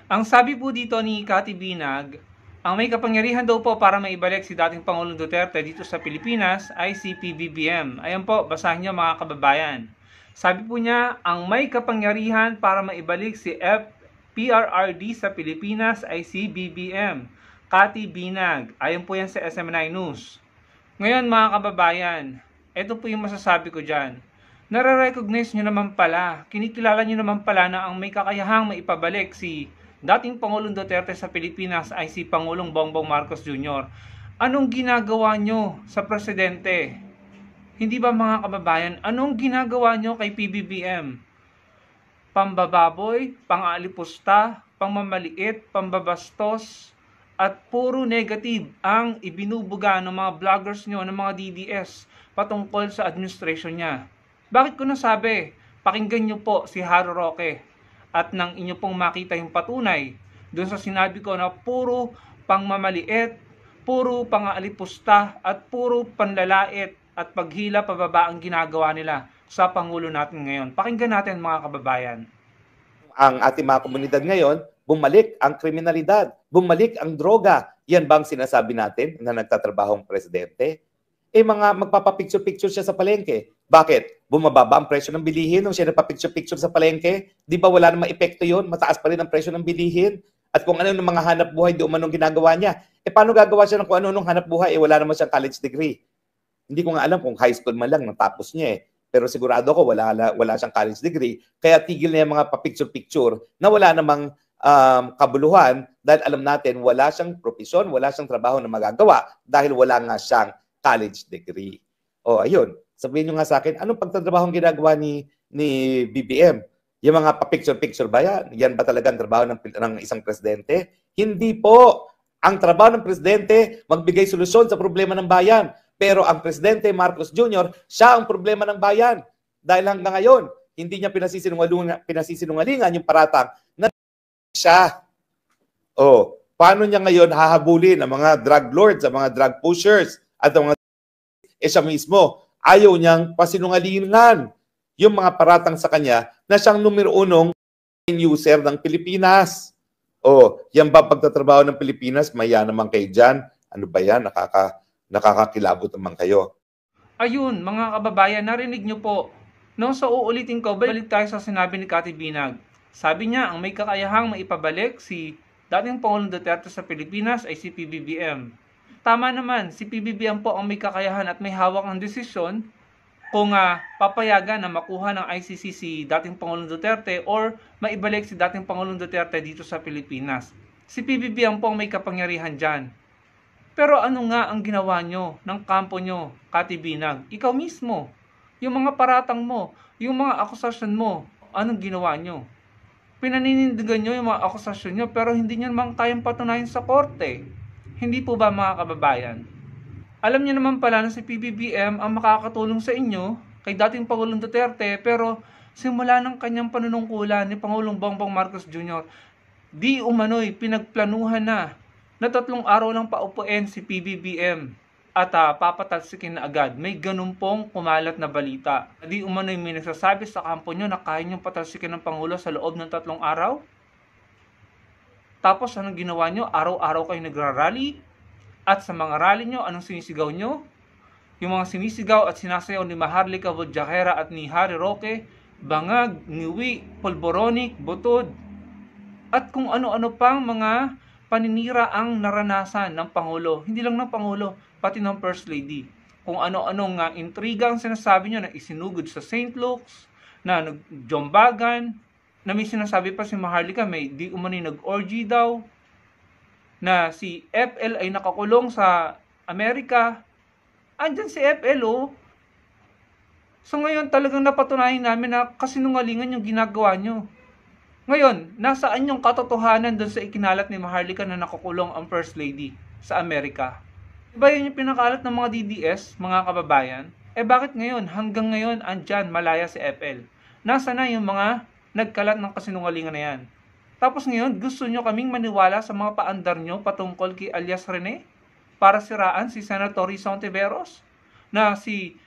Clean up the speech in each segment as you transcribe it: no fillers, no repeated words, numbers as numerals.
Ang sabi po dito ni Cathy Binag, ang may kapangyarihan daw po para maibalik si dating Pangulong Duterte dito sa Pilipinas ay si PBBM. Ayan po, basahin nyo mga kababayan. Sabi po niya, ang may kapangyarihan para maibalik si PRRD sa Pilipinas ay si BBM. Cathy Binag. Ayon po yan sa SM9 News. Ngayon mga kababayan, ito po yung masasabi ko dyan. Nare-recognize nyo naman pala, kinikilala nyo naman pala na ang may kakayahang maipabalik si dating Pangulong Duterte sa Pilipinas ay si Pangulong Bongbong Marcos Jr. Anong ginagawa nyo sa presidente? Hindi ba mga kababayan, anong ginagawa nyo kay PBBM? Pambababoy, pang-aalipusta, pangmamaliit, pambabastos, at puro negative ang ibinubuga ng mga vloggers nyo, ng mga DDS patungkol sa administration niya. Bakit ko nasabi? Pakinggan nyo po si Harry Roque at nang inyo pong makita yung patunay doon sa sinabi ko na puro pangmamaliit, puro pang-aalipusta at puro panlalait at paghila pababa ang ginagawa nila sa Pangulo natin ngayon. Pakinggan natin mga kababayan. Ang ating mga komunidad ngayon, bumalik ang kriminalidad, bumalik ang droga. Yan bang sinasabi natin na nagtatrabahong presidente? Mga magpapapicture-picture siya sa palengke. Bakit? Bumababa ang presyo ng bilihin nung siya nagpapicture-picture sa palengke? Di ba wala namang epekto yun? Mataas pa rin ang presyo ng bilihin. At kung ano yung mga hanap buhay, di umanong ginagawa niya. Paano gagawa siya ng kung ano nung hanap buhay? Wala naman siyang college degree. Hindi ko nga alam kung high school man lang natapos niya Pero sigurado ko wala siyang college degree. Kaya tigil na yung mga pa-picture-picture na wala namang kabuluhan dahil alam natin wala siyang profesyon, wala siyang trabaho na magagawa dahil wala nga siyang college degree. Ayun. Sabihin nyo nga sa akin, anong pagtatrabaho ang ginagawa ni BBM? Yung mga pa-picture-picture ba yan? Yan ba talaga ang trabaho ng isang presidente? Hindi po. Ang trabaho ng presidente, magbigay solusyon sa problema ng bayan. Pero ang presidente Marcos Jr., siya ang problema ng bayan. Dahil hanggang ngayon, hindi niya pinasisinungalingan yung paratang na siya. Paano niya ngayon hahabulin ang mga drug lords, ang mga drug pushers, at ang mga siya mismo, ayaw niyang pasinungalingan yung mga paratang sa kanya na siyang numero unong user ng Pilipinas. Yan ba pagtatrabaho ng Pilipinas? Maya naman kayo dyan. Ano ba yan? Nakakakilabot naman kayo. Ayun, mga kababayan, narinig nyo po. So uulitin ko, balik tayo sa sinabi ni Cathy Binag. Sabi niya, ang may kakayahang maipabalik si dating Pangulong Duterte sa Pilipinas ay si PBBM. Tama naman, si PBBM po ang may kakayahan at may hawak ng desisyon kung papayagan na makuha ng ICC si dating Pangulong Duterte or maibalik si dating Pangulong Duterte dito sa Pilipinas. Si PBBM po ang may kapangyarihan dyan. Pero ano nga ang ginawa nyo ng kampo nyo, Cathy Binag? Ikaw mismo, yung mga paratang mo, yung mga akusasyon mo, anong ginawa nyo? Pinaninindigan nyo yung mga akusasyon nyo pero hindi nyo naman kayang patunayan sa korte. Hindi po ba mga kababayan? Alam niyo naman pala na si PBBM ang makakatulong sa inyo kay dating Pangulong Duterte pero simula ng kanyang panunungkulan ni Pangulong Bongbong Marcos Jr., di umano'y pinagplanuhan na 3 araw lang paupuin si PBBM at papatalsikin na agad. May ganun pong kumalat na balita. Di umano'y may nagsasabi sa kampo nyo na kaya nyo patalsikin ng Pangulo sa loob ng 3 araw? Tapos anong ginawa nyo? Araw-araw kayo nagra-rally? At sa mga rally nyo, anong sinisigaw nyo? Yung mga sinisigaw at sinasayaw ni Maharlika Vodjahera at ni Harry Roque, bangag, ngiwi, polboronic, butod, at kung ano-ano pang mga paninira ang naranasan ng Pangulo. Hindi lang ng Pangulo, pati ng First Lady. Kung ano-anong intriga ang sinasabi nyo na isinugod sa St. Luke's, na nagjombagan, na may sinasabi pa si Maharlika, may di umano'y nag-orgy daw, na si FL ay nakakulong sa Amerika. Andyan si FL So ngayon talagang napatunayan namin na kasinungalingan yung ginagawa nyo. Ngayon, nasaan yung katotohanan doon sa ikinalat ni Maharlika na nakakulong ang First Lady sa Amerika? Diba yun yung pinakalat ng mga DDS, mga kababayan? Bakit ngayon, hanggang ngayon, andyan, malaya si FL? Nasa na yung mga nagkalat ng kasinungalingan na yan? Tapos ngayon, gusto nyo kaming maniwala sa mga paandar nyo patungkol kay alias Rene? Para siraan si Senator Rizon Tiveros? Na si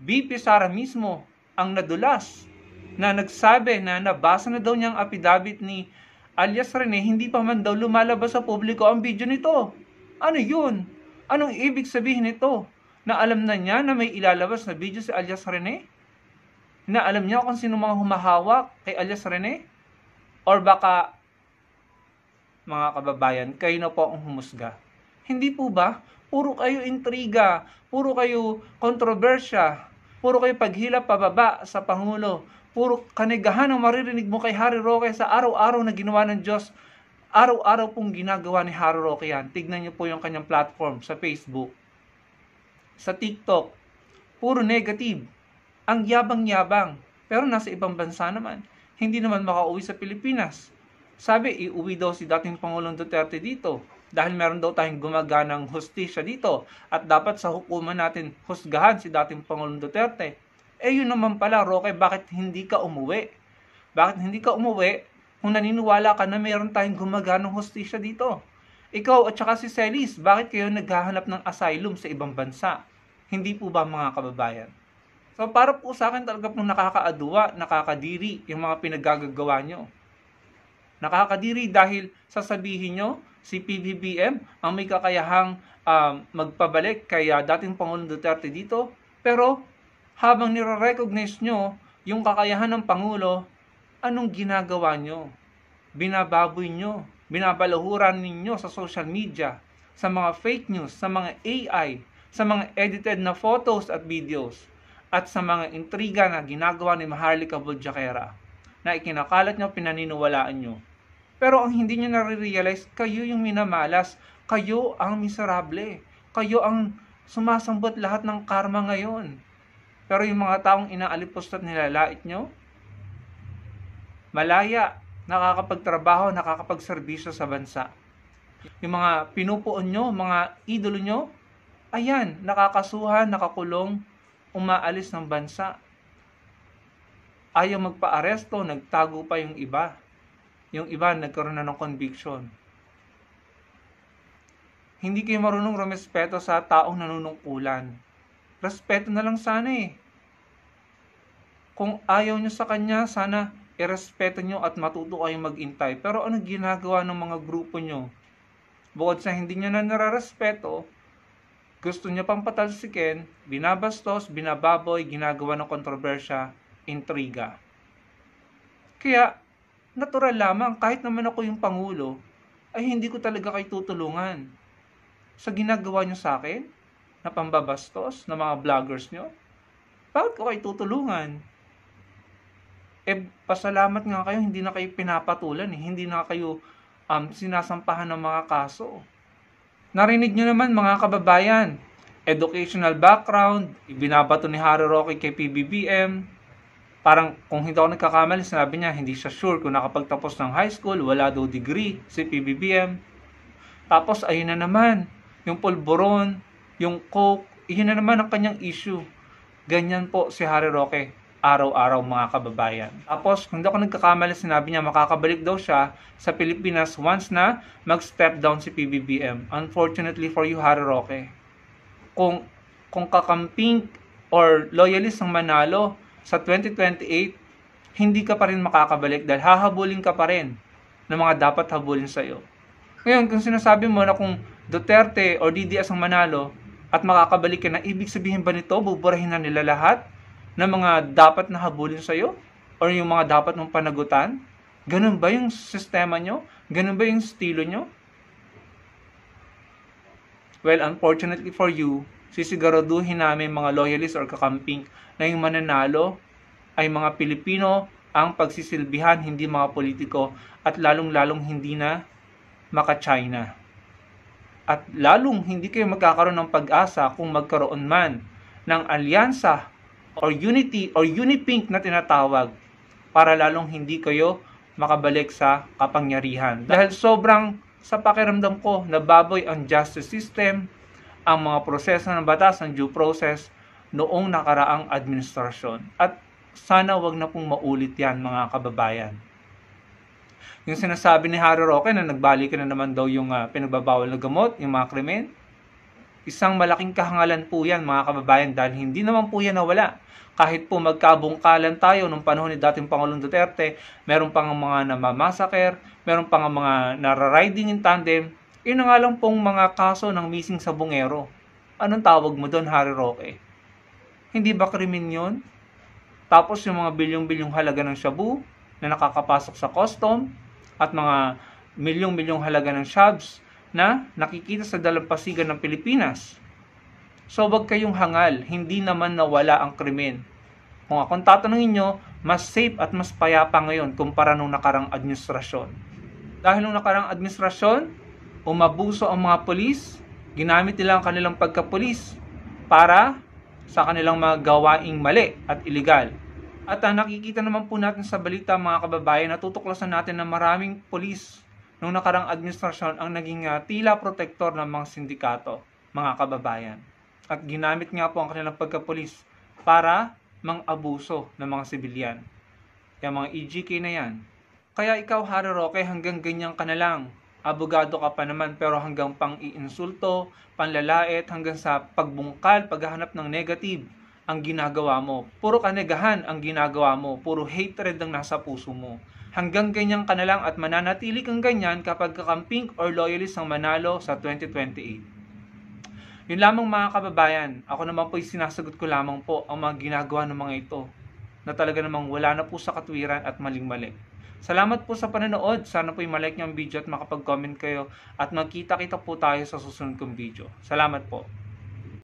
BP Sara mismo ang nadulas na nagsabi na nabasa na daw niyang affidavit ni alias Rene, hindi pa man daw lumalabas sa publiko ang video nito. Ano yun? Anong ibig sabihin nito? Na alam na niya na may ilalabas na video si alias Rene? Na alam niya kung sino mga humahawak kay alias Rene? Or baka, mga kababayan, kayo na po ang humusga. Hindi po ba? Puro kayo intriga, puro kayo kontrobersya, puro kayo paghilap pababa sa Pangulo, puro kanigahan ang maririnig mo kay Harry Roque sa araw-araw na ginawa ng Diyos. Araw-araw pong ginagawa ni Harry Roque yan. Tignan niyo po yung kanyang platform sa Facebook, sa TikTok. Puro negative. Ang yabang-yabang. Pero nasa ibang bansa naman. Hindi naman makauwi sa Pilipinas. Sabi, iuwi daw si dating Pangulong Duterte dito. Dahil meron daw tayong gumaganang hustisya dito. At dapat sa hukuman natin husgahan si dating Pangulong Duterte. Yun naman pala, Roque, bakit hindi ka umuwi? Bakit hindi ka umuwi kung naniniwala ka na meron tayong gumaganang hustisya dito? Ikaw at saka si Celis, bakit kayo naghahanap ng asylum sa ibang bansa? Hindi po ba, mga kababayan? So para po sa akin talaga pong nakakaaduwa, nakakadiri yung mga pinaggagawa nyo. Nakakadiri dahil sasabihin nyo, si PBBM ang may kakayahang magpabalik kay dating Pangulong Duterte dito. Pero habang nire-recognize nyo yung kakayahan ng Pangulo, anong ginagawa nyo? Binababoy nyo, binabalahuran ninyo sa social media, sa mga fake news, sa mga AI, sa mga edited na photos at videos, at sa mga intriga na ginagawa ni Maharlika Budjakera na ikinakalat nyo, pinaniniwalaan nyo. Pero ang hindi nyo nare-realize, kayo yung minamalas, kayo ang miserable, kayo ang sumasambot lahat ng karma ngayon. Pero yung mga taong inaalipos at nilalait nyo, malaya, nakakapagtrabaho, nakakapagserbisyo sa bansa. Yung mga pinupuon nyo, mga idolo nyo, ayan, nakakasuhan, nakakulong, umaalis ng bansa. Ayaw magpa-aresto, nagtago pa yung iba. Yung iba, nagkaroon na ng conviction. Hindi kayo marunong rumespeto sa taong nanunungkulan. Respeto na lang sana eh. Kung ayaw nyo sa kanya, sana irespeto nyo at matuto kayong mag-intay. Pero ano ginagawa ng mga grupo nyo? Bukod sa hindi nyo na nararespeto, gusto nyo pang patalsikin, binabastos, binababoy, ginagawa ng kontrobersya, intriga. Kaya, natural lamang, kahit naman ako yung Pangulo, ay hindi ko talaga kayo tutulungan. Sa ginagawa nyo sa akin, na pambabastos, na mga vloggers nyo, bakit ko kayo tutulungan? Pasalamat nga kayo, hindi na kayo pinapatulan, hindi na kayo sinasampahan ng mga kaso. Narinig nyo naman mga kababayan, educational background, ibinabato ni Harry Roque kay PBBM. Parang kung hindi ako nagkakamali, sinabi niya hindi siya sure kung nakapagtapos ng high school, wala daw degree si PBBM. Tapos ayun na naman, yung pulburon, yung coke, yun na naman ang kanyang issue. Ganyan po si Harry Roque, araw-araw mga kababayan. Tapos, kung hindi ako nagkakamali, sinabi niya makakabalik daw siya sa Pilipinas once na mag-step down si PBBM. Unfortunately for you, Harry Roque, kung kakamping or loyalist ng Manalo sa 2028, hindi ka pa rin makakabalik dahil hahabulin ka pa rin ng mga dapat habulin sa'yo. Ngayon, kung sinasabi mo na kung Duterte or DDS ang manalo at makakabalik ka na, ibig sabihin ba nito, buburahin na nila lahat ng mga dapat na habulin sa'yo? Or yung mga dapat mong panagutan? Ganun ba yung sistema nyo? Ganun ba yung estilo nyo? Well, unfortunately for you, sisiguraduhin namin mga loyalists or kakamping na yung mananalo ay mga Pilipino ang pagsisilbihan, hindi mga politiko, at lalong-lalong hindi na maka-China. At lalong hindi kayo magkakaroon ng pag-asa kung magkaroon man ng alyansa or unity or unipink na tinatawag para lalong hindi kayo makabalik sa kapangyarihan. Dahil sobrang sa pakiramdam ko nababoy ang justice system, ang mga proseso ng batas, ng due process noong nakaraang administrasyon. At sana wag na pong maulit yan mga kababayan. Yung sinasabi ni Harry Roque na nagbalik na naman daw yung pinagbabawal na gamot, yung mga krimen, isang malaking kahangalan po yan mga kababayan dahil hindi naman po yan nawala. Kahit po magkabungkalan tayo nung panahon ni dating Pangulong Duterte, meron pang mga namamasaker, meron pa nga mga nara-riding in tandem. Yun na nga lang pong mga kaso ng missing sa bungero. Anong tawag mo doon, Harry Roque? Hindi ba krimen yun? Tapos yung mga bilyong-bilyong halaga ng shabu na nakakapasok sa custom at mga milyong-milyong halaga ng shabs na nakikita sa dalampasigan ng Pilipinas. So wag kayong hangal, hindi naman nawala ang krimen. Kung akong tatanungin nyo, mas safe at mas payapa ngayon kumpara nung nakarang administrasyon. Dahil nung nakarang administrasyon, umabuso ang mga pulis, ginamit nila ang kanilang pagkapulis para sa kanilang mga gawaing mali at iligal. At nakikita naman po natin sa balita mga kababayan, natutuklasan natin na maraming pulis nung nakarang administrasyon ang naging tila protektor ng mga sindikato, mga kababayan. At ginamit nga po ang kanilang pagkapulis para mang-abuso ng mga sibilyan. Yung mga EGK na yan. Kaya ikaw, Harry Roque, hanggang ganyan ka na lang. Abogado ka pa naman pero hanggang pang-iinsulto, panlalait, hanggang sa pagbungkal, paghahanap ng negative ang ginagawa mo. Puro kanegahan ang ginagawa mo. Puro hatred ang nasa puso mo. Hanggang ganyan ka na lang at mananatili kang ganyan kapag kakamping or loyalist ang manalo sa 2028. Yun lamang mga kababayan, ako naman po'y sinasagot ko lamang po ang mga ginagawa ng mga ito na talaga namang wala na po sa katwiran at maling-mali. Salamat po sa panonood. Sana po'y malike niyo ang video at makapag-comment kayo at magkita-kita po tayo sa susunod kong video. Salamat po.